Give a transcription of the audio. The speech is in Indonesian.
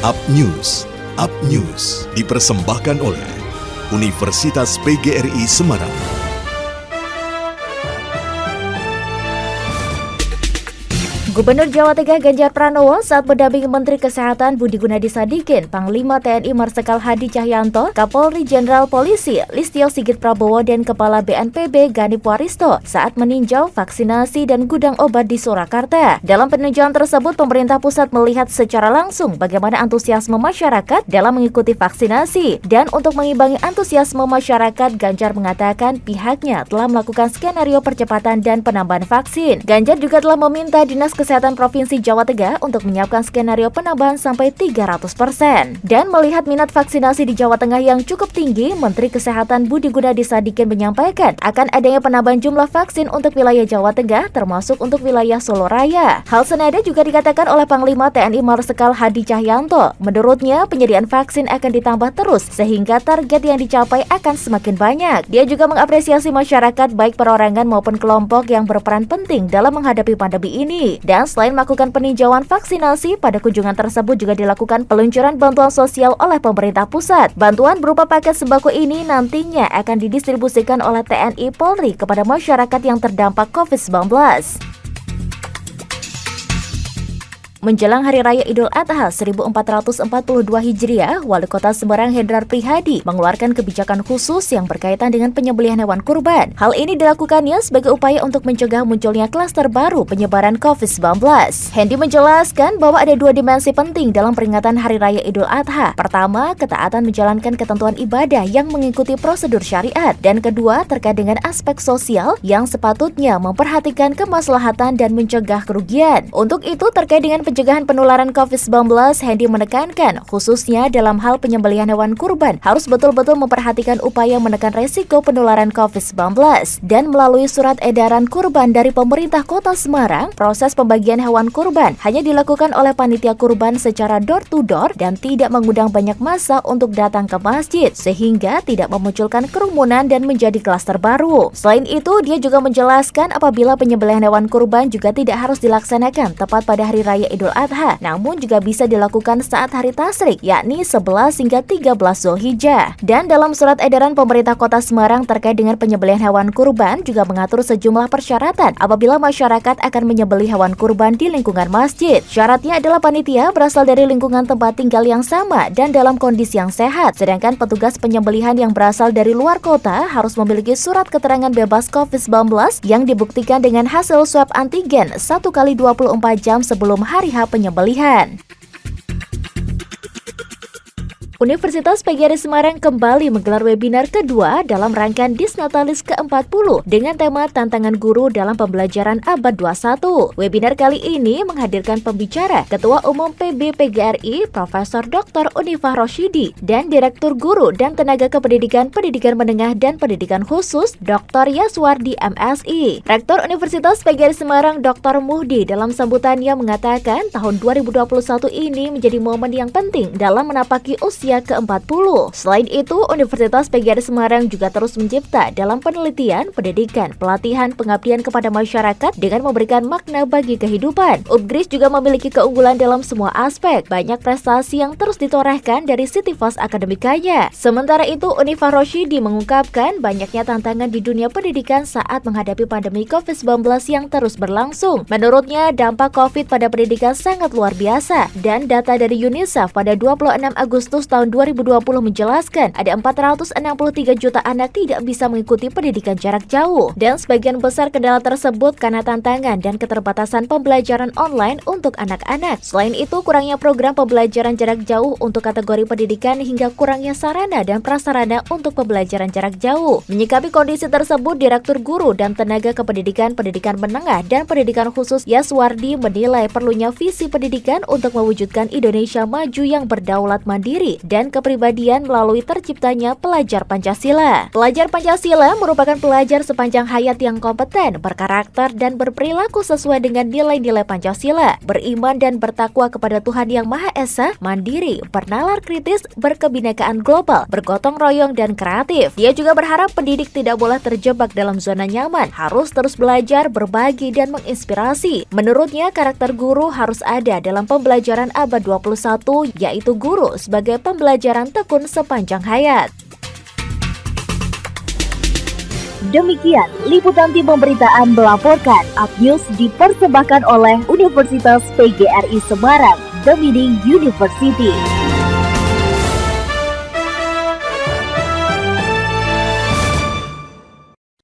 Up News dipersembahkan oleh Universitas PGRI Semarang. Gubernur Jawa Tengah Ganjar Pranowo saat mendampingi Menteri Kesehatan Budi Gunadi Sadikin, Panglima TNI Marsikal Hadi Cahyanto, Kapolri Jenderal Polisi Listio Sigit Prabowo dan Kepala BNPB Ganip Waristo saat meninjau vaksinasi dan gudang obat di Surakarta. Dalam peninjauan tersebut, pemerintah pusat melihat secara langsung bagaimana antusiasme masyarakat dalam mengikuti vaksinasi. Dan untuk mengimbangi antusiasme masyarakat, Ganjar mengatakan pihaknya telah melakukan skenario percepatan dan penambahan vaksin. Ganjar juga telah meminta Dinas Kesehatan Provinsi Jawa Tengah untuk menyiapkan skenario penambahan sampai 300%. Dan melihat minat vaksinasi di Jawa Tengah yang cukup tinggi, Menteri Kesehatan Budi Gunadi Sadikin menyampaikan akan adanya penambahan jumlah vaksin untuk wilayah Jawa Tengah, termasuk untuk wilayah Solo Raya. Hal senada juga dikatakan oleh Panglima TNI Marsikal Hadi Cahyanto. Menurutnya, penyediaan vaksin akan ditambah terus sehingga target yang dicapai akan semakin banyak. Dia juga mengapresiasi masyarakat baik perorangan maupun kelompok yang berperan penting dalam menghadapi pandemi ini. Dan selain melakukan peninjauan vaksinasi, pada kunjungan tersebut juga dilakukan peluncuran bantuan sosial oleh pemerintah pusat. Bantuan berupa paket sembako ini nantinya akan didistribusikan oleh TNI Polri kepada masyarakat yang terdampak COVID-19. Menjelang Hari Raya Idul Adha 1442 Hijriah, Wali Kota Semarang Hendrar Prihadi mengeluarkan kebijakan khusus yang berkaitan dengan penyembelihan hewan kurban. Hal ini dilakukannya sebagai upaya untuk mencegah munculnya klaster baru penyebaran COVID-19. Hendi menjelaskan bahwa ada dua dimensi penting dalam peringatan Hari Raya Idul Adha. Pertama, ketaatan menjalankan ketentuan ibadah yang mengikuti prosedur syariat. Dan kedua, terkait dengan aspek sosial yang sepatutnya memperhatikan kemaslahatan dan mencegah kerugian. Untuk itu, terkait dengan pencegahan penularan COVID-19, Hendi menekankan, khususnya dalam hal penyembelihan hewan kurban, harus betul-betul memperhatikan upaya menekan resiko penularan COVID-19. Dan melalui surat edaran kurban dari pemerintah Kota Semarang, proses pembagian hewan kurban hanya dilakukan oleh panitia kurban secara door-to-door dan tidak mengundang banyak massa untuk datang ke masjid, sehingga tidak memunculkan kerumunan dan menjadi klaster baru. Selain itu, dia juga menjelaskan apabila penyembelihan hewan kurban juga tidak harus dilaksanakan tepat pada Hari Raya Idul Adha, namun juga bisa dilakukan saat hari tasyrik, yakni 11 hingga 13 Zulhijjah. Dan dalam surat edaran pemerintah Kota Semarang terkait dengan penyembelihan hewan kurban juga mengatur sejumlah persyaratan apabila masyarakat akan menyembelih hewan kurban di lingkungan masjid. Syaratnya adalah panitia berasal dari lingkungan tempat tinggal yang sama dan dalam kondisi yang sehat, sedangkan petugas penyembelihan yang berasal dari luar kota harus memiliki surat keterangan bebas COVID-19 yang dibuktikan dengan hasil swab antigen 1x24 jam sebelum hari penyembelihan. Universitas PGRI Semarang kembali menggelar webinar kedua dalam rangkaian Disnatalis ke-40 dengan tema Tantangan Guru dalam Pembelajaran Abad 21. Webinar kali ini menghadirkan pembicara Ketua Umum PB PGRI Profesor Dr. Unifah Rosyidi dan Direktur Guru dan Tenaga Kependidikan Pendidikan Menengah dan Pendidikan Khusus Dr. Yaswardi MSI. Rektor Universitas PGRI Semarang Dr. Muhdi dalam sambutannya mengatakan tahun 2021 ini menjadi momen yang penting dalam menapaki usia ke-40. Selain itu, Universitas PGRI Semarang juga terus mencipta dalam penelitian, pendidikan, pelatihan, pengabdian kepada masyarakat dengan memberikan makna bagi kehidupan. UPGRIS juga memiliki keunggulan dalam semua aspek. Banyak prestasi yang terus ditorehkan dari sivitas akademikanya. Sementara itu, Unifah Rosyidi mengungkapkan banyaknya tantangan di dunia pendidikan saat menghadapi pandemi COVID-19 yang terus berlangsung. Menurutnya, dampak COVID pada pendidikan sangat luar biasa. Dan data dari UNICEF pada 26 Agustus tahun 2020 menjelaskan ada 463 juta anak tidak bisa mengikuti pendidikan jarak jauh, dan sebagian besar kendala tersebut karena tantangan dan keterbatasan pembelajaran online untuk anak-anak. Selain itu, kurangnya program pembelajaran jarak jauh untuk kategori pendidikan hingga kurangnya sarana dan prasarana untuk pembelajaran jarak jauh. Menyikapi kondisi tersebut, Direktur Guru dan Tenaga Kependidikan Pendidikan Menengah dan Pendidikan Khusus Yaswardi menilai perlunya visi pendidikan untuk mewujudkan Indonesia maju yang berdaulat mandiri dan kepribadian melalui terciptanya pelajar Pancasila. Pelajar Pancasila merupakan pelajar sepanjang hayat yang kompeten, berkarakter, dan berperilaku sesuai dengan nilai-nilai Pancasila, beriman dan bertakwa kepada Tuhan Yang Maha Esa, mandiri, bernalar kritis, berkebinekaan global, bergotong royong, dan kreatif. Dia juga berharap pendidik tidak boleh terjebak dalam zona nyaman, harus terus belajar, berbagi, dan menginspirasi. Menurutnya, karakter guru harus ada dalam pembelajaran abad 21, yaitu guru sebagai pembelajaran tekun sepanjang hayat. Demikian liputan tim pemberitaan melaporkan. UpNews dipersembahkan oleh Universitas PGRI Semarang, The Meaning University.